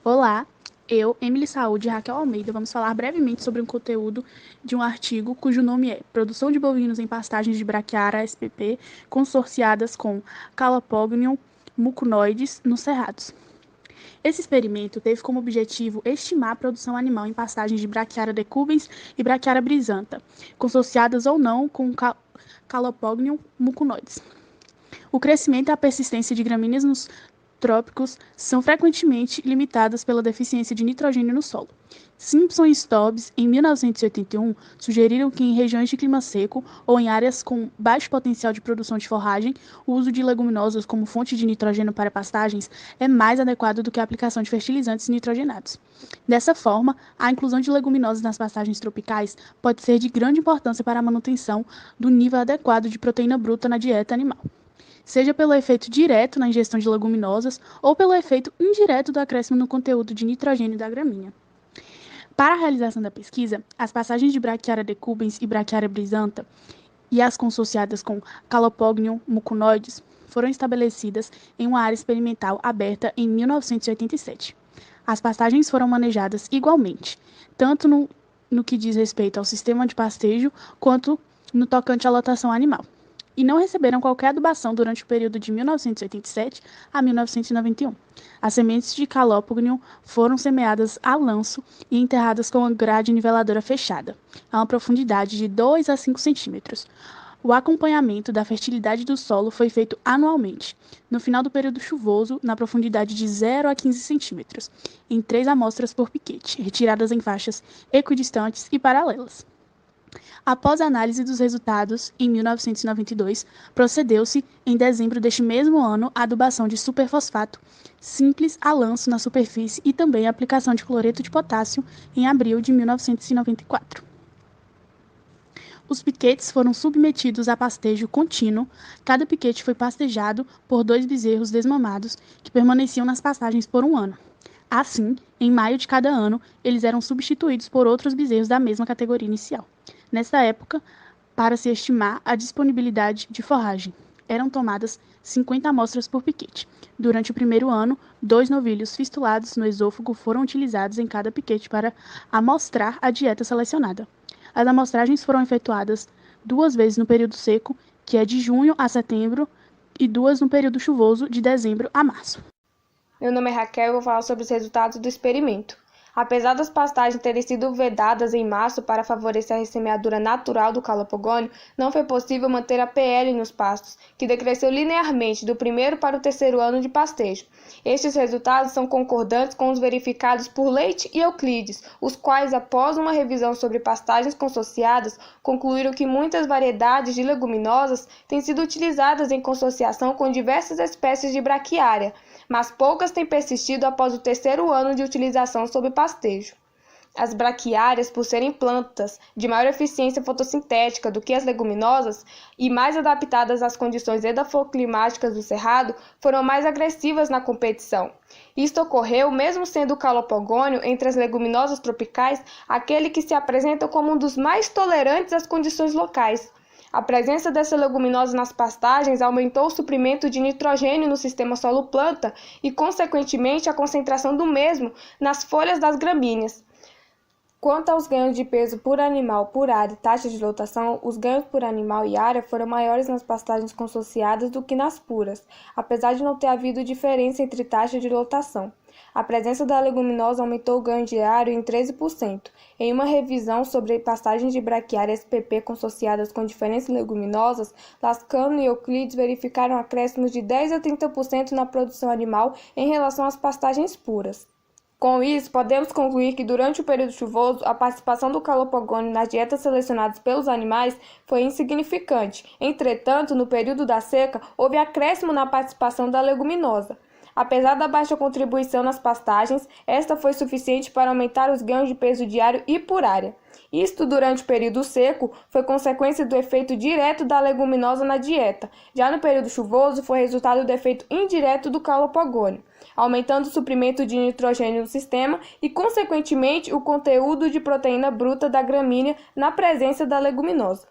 Olá, eu, Emily Saúde e Raquel Almeida, vamos falar brevemente sobre um conteúdo de um artigo cujo nome é Produção de bovinos em pastagens de Braquiara spp consorciadas com Calopognium mucunoides nos cerrados. Esse experimento teve como objetivo estimar a produção animal em pastagens de Brachiara decubens e Brachiara brisanta, consorciadas ou não com Calopognium mucunoides. O crescimento e a persistência de gramíneas nos trópicos são frequentemente limitadas pela deficiência de nitrogênio no solo. Simpson e Stubbs, em 1981, sugeriram que em regiões de clima seco ou em áreas com baixo potencial de produção de forragem, o uso de leguminosas como fonte de nitrogênio para pastagens é mais adequado do que a aplicação de fertilizantes nitrogenados. Dessa forma, a inclusão de leguminosas nas pastagens tropicais pode ser de grande importância para a manutenção do nível adequado de proteína bruta na dieta animal, seja pelo efeito direto na ingestão de leguminosas ou pelo efeito indireto do acréscimo no conteúdo de nitrogênio da gramínea. Para a realização da pesquisa, as passagens de Brachiara decubens e Brachiara brisanta e as consociadas com Calopognium mucunoides foram estabelecidas em uma área experimental aberta em 1987. As pastagens foram manejadas igualmente, tanto no que diz respeito ao sistema de pastejo quanto no tocante à lotação animal, e não receberam qualquer adubação durante o período de 1987 a 1991. As sementes de Calopognium foram semeadas a lanço e enterradas com uma grade niveladora fechada, a uma profundidade de 2 a 5 centímetros. O acompanhamento da fertilidade do solo foi feito anualmente, no final do período chuvoso, na profundidade de 0 a 15 centímetros, em 3 amostras por piquete, retiradas em faixas equidistantes e paralelas. Após a análise dos resultados, em 1992, procedeu-se, em dezembro deste mesmo ano, à adubação de superfosfato simples a lanço na superfície e também a aplicação de cloreto de potássio em abril de 1994. Os piquetes foram submetidos a pastejo contínuo. Cada piquete foi pastejado por 2 bezerros desmamados que permaneciam nas pastagens por 1 ano. Assim, em maio de cada ano, eles eram substituídos por outros bezerros da mesma categoria inicial. Nesta época, para se estimar a disponibilidade de forragem, eram tomadas 50 amostras por piquete. Durante o primeiro ano, 2 novilhos fistulados no esôfago foram utilizados em cada piquete para amostrar a dieta selecionada. As amostragens foram efetuadas 2 vezes no período seco, que é de junho a setembro, e 2 no período chuvoso, de dezembro a março. Meu nome é Raquel e vou falar sobre os resultados do experimento. Apesar das pastagens terem sido vedadas em março para favorecer a ressemeadura natural do calopogônio, não foi possível manter a PL nos pastos, que decresceu linearmente do primeiro para o terceiro ano de pastejo. Estes resultados são concordantes com os verificados por Leite e Euclides, os quais, após uma revisão sobre pastagens consociadas, concluíram que muitas variedades de leguminosas têm sido utilizadas em consociação com diversas espécies de braquiária, mas poucas têm persistido após o terceiro ano de utilização sob pastejo. As braquiárias, por serem plantas de maior eficiência fotossintética do que as leguminosas e mais adaptadas às condições edafoclimáticas do cerrado, foram mais agressivas na competição. Isto ocorreu mesmo sendo o calopogônio, entre as leguminosas tropicais, aquele que se apresenta como um dos mais tolerantes às condições locais. A presença dessa leguminosa nas pastagens aumentou o suprimento de nitrogênio no sistema solo-planta e, consequentemente, a concentração do mesmo nas folhas das gramíneas. Quanto aos ganhos de peso por animal, por área e taxa de lotação, os ganhos por animal e área foram maiores nas pastagens consociadas do que nas puras, apesar de não ter havido diferença entre taxa de lotação. A presença da leguminosa aumentou o ganho diário em 13%. Em uma revisão sobre pastagens de braquiária spp consociadas com diferentes leguminosas, Lascano e Euclides verificaram acréscimos de 10 a 30% na produção animal em relação às pastagens puras. Com isso, podemos concluir que durante o período chuvoso, a participação do calopogônio nas dietas selecionadas pelos animais foi insignificante. Entretanto, no período da seca, houve acréscimo na participação da leguminosa. Apesar da baixa contribuição nas pastagens, esta foi suficiente para aumentar os ganhos de peso diário e por área. Isto, durante o período seco, foi consequência do efeito direto da leguminosa na dieta. Já no período chuvoso, foi resultado do efeito indireto do calopogônio, aumentando o suprimento de nitrogênio no sistema e, consequentemente, o conteúdo de proteína bruta da gramínea na presença da leguminosa.